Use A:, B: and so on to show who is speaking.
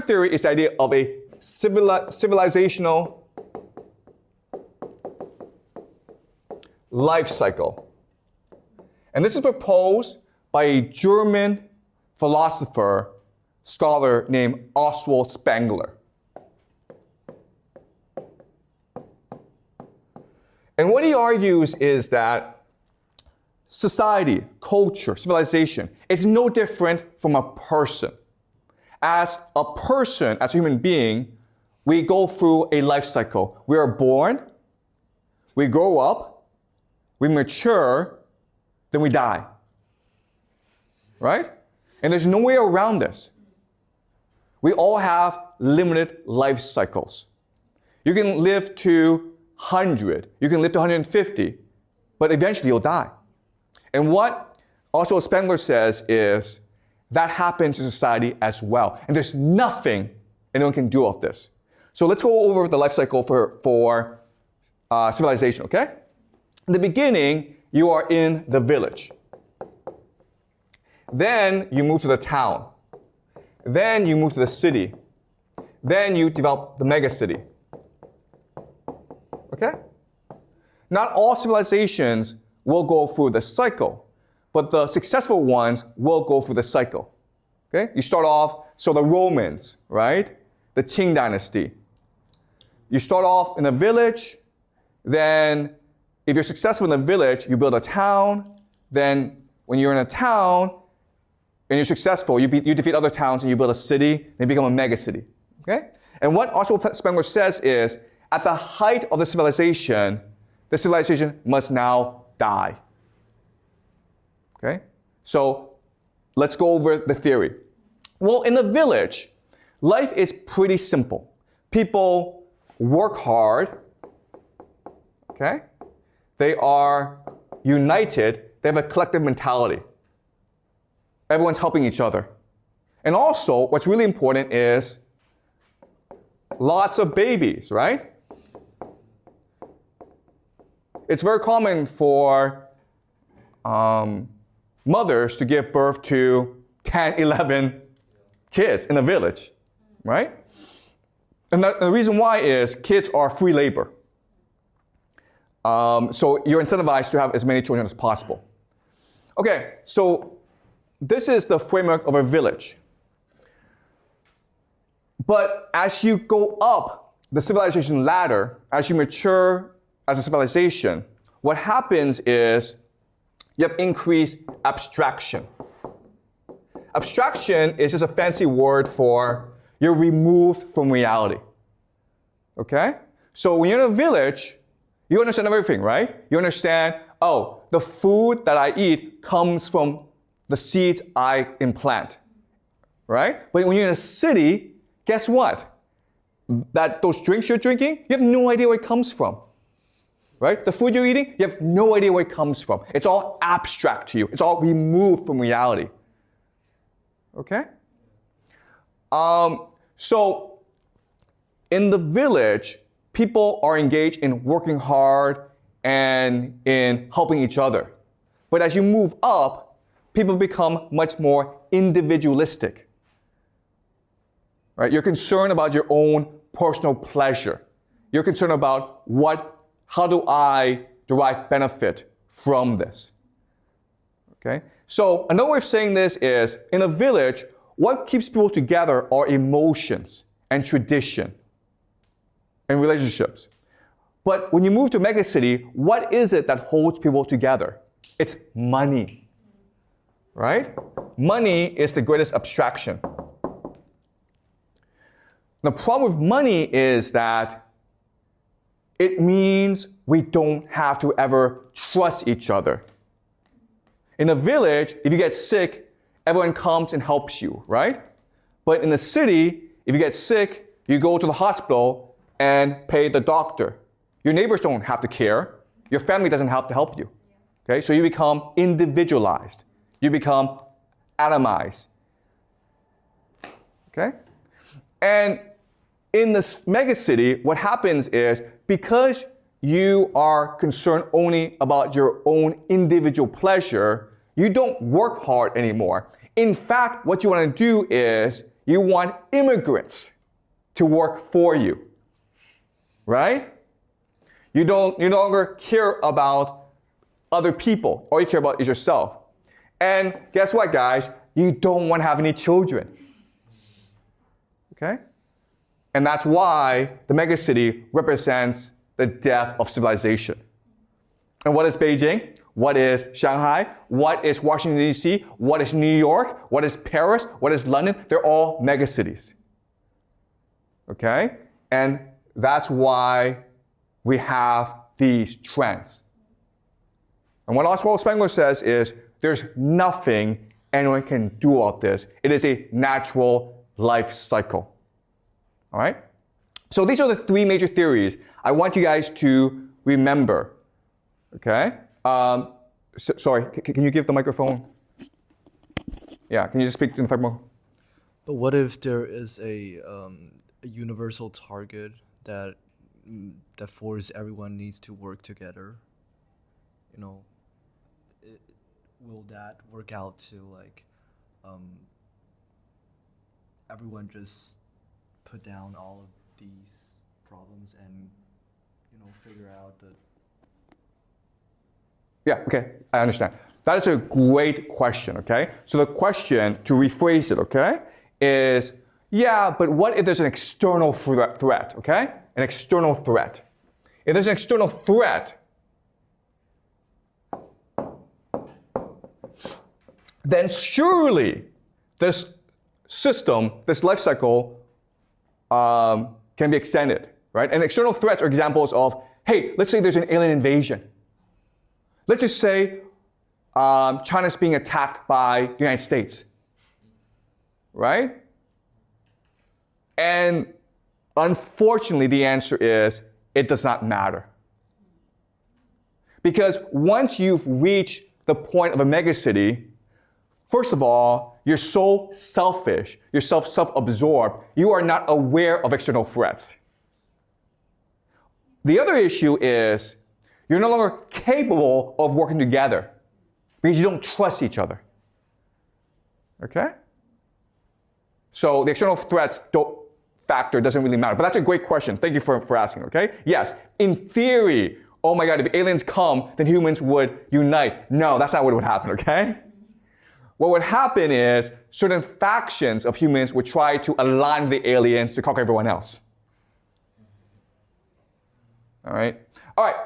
A: theory is the idea of a civilizational life cycle. And this is proposed by a German philosopher, scholar named Oswald Spengler. And what he argues is that society, culture, civilization, it's no different from a person. As a person, as a human being, we go through a life cycle. We are born, we grow up, we mature, then we die. Right? And there's no way around this. We all have limited life cycles. You can live to 100, you can live to 150, but eventually you'll die. And what also Spengler says is that happens in society as well. And there's nothing anyone can do about this. So let's go over the life cycle for civilization, okay? In the beginning, you are in the village. Then you move to the town. Then you move to the city. Then you develop the megacity. Okay? Not all civilizations will go through the cycle, but the successful ones will go through the cycle. Okay? You start off, so the Romans, right? The Qing Dynasty. You start off in a village, then if you're successful in the village, you build a town, then when you're in a town, and you're successful, you defeat other towns and you build a city, and you become a megacity. Okay? And what Oswald Spengler says is, at the height of the civilization must now die. Okay? So let's go over the theory. Well, in the village, life is pretty simple. People work hard. Okay? They are united. They have a collective mentality. Everyone's helping each other. And also, what's really important is lots of babies, right? It's very common for mothers to give birth to 10, 11 kids in a village, right? And the reason why is kids are free labor. So you're incentivized to have as many children as possible. Okay, so this is the framework of a village. But as you go up the civilization ladder, as you mature as a civilization, what happens is you have increased abstraction. Abstraction is just a fancy word for you're removed from reality. Okay? So when you're in a village, you understand everything, right? You understand, oh, the food that I eat comes from the seeds I implant, right? But when you're in a city, guess what? Those drinks you're drinking, you have no idea where it comes from, right? The food you're eating, you have no idea where it comes from. It's all abstract to you. It's all removed from reality, okay? So in the village, people are engaged in working hard and in helping each other. But as you move up, people become much more individualistic. Right? You're concerned about your own personal pleasure. You're concerned about how do I derive benefit from this? Okay? So another way of saying this is, in a village, what keeps people together are emotions and tradition and relationships. But when you move to megacity, what is it that holds people together? It's money. Right? Money is the greatest abstraction. The problem with money is that it means we don't have to ever trust each other. In a village, if you get sick, everyone comes and helps you, right? But in the city, if you get sick, you go to the hospital and pay the doctor. Your neighbors don't have to care. Your family doesn't have to help you. Okay? So you become individualized. You become atomized. Okay? And in this megacity, what happens is, because you are concerned only about your own individual pleasure, you don't work hard anymore. In fact, what you want to do is You want immigrants to work for you, right? You no longer care about other people. All you care about is yourself. And guess what, guys? You don't want to have any children. Okay? And that's why the megacity represents the death of civilization. And what is Beijing? What is Shanghai? What is Washington, D.C.? What is New York? What is Paris? What is London? They're all megacities. Okay? And that's why we have these trends. And what Oswald Spengler says is, there's nothing anyone can do about this. It is a natural life cycle. All right? So these are the three major theories I want you guys to remember. Okay? Sorry, can you give the microphone? Yeah, can you just speak to the microphone?
B: But what if there is a universal target that forces everyone needs to work together? You know, will that work out to like everyone just put down all of these problems and figure out the...
A: Yeah, okay, I understand. That is a great question, okay? So the question, to rephrase it, okay, is, yeah, but what if there's an external threat, okay? An external threat. If there's an external threat, then surely this system, this life cycle, can be extended, right? And external threats are examples of, hey, let's say there's an alien invasion. Let's just say China's being attacked by the United States, right? And unfortunately, the answer is, it does not matter. Because once you've reached the point of a megacity, first of all, you're so selfish, you're self-absorbed, you are not aware of external threats. The other issue is, you're no longer capable of working together because you don't trust each other. Okay? So the external threats factor doesn't really matter. But that's a great question. Thank you for asking, okay? Yes, in theory, oh my God, if aliens come, then humans would unite. No, that's not what would happen, okay? What would happen is certain factions of humans would try to align with the aliens to conquer everyone else. All right? All right.